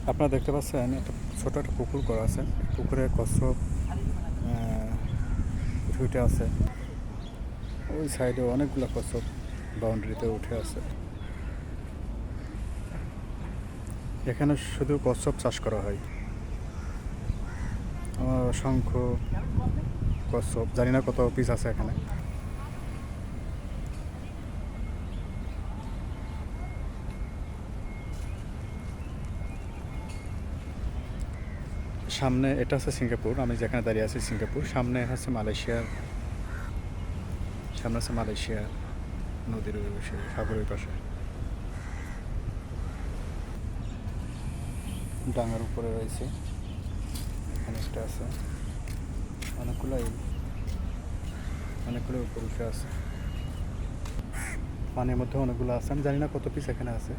আপনারা দেখতে পাচ্ছেন একটা ছোট একটা পুকুর করা আছে। পুকুরে কচ্ছপ উঠে আছে। ওই সাইডে অনেকগুলো কচ্ছপ বাউন্ডারিতে উঠে আছে। এখানে শুধু কচ্ছপ চাষ করা হয়। অসংখ্য কচ্ছপ, জানি না কত পিস আছে এখানে। সামনে এটা হচ্ছে সিঙ্গাপুর, আমি যেখানে দাঁড়িয়ে আছি সিঙ্গাপুর। সামনে হচ্ছে মালয়েশিয়ার, সামনে আছে মালয়েশিয়া নদীর ওই পাশে, সাগরের পাশে। ডাঙার উপরে রয়েছে, এখানে একটা আছে, অনেকগুলো উপরে উঠে আছে। পানির মধ্যে অনেকগুলো আছে, আমি জানি না কত পিস এখানে আছে।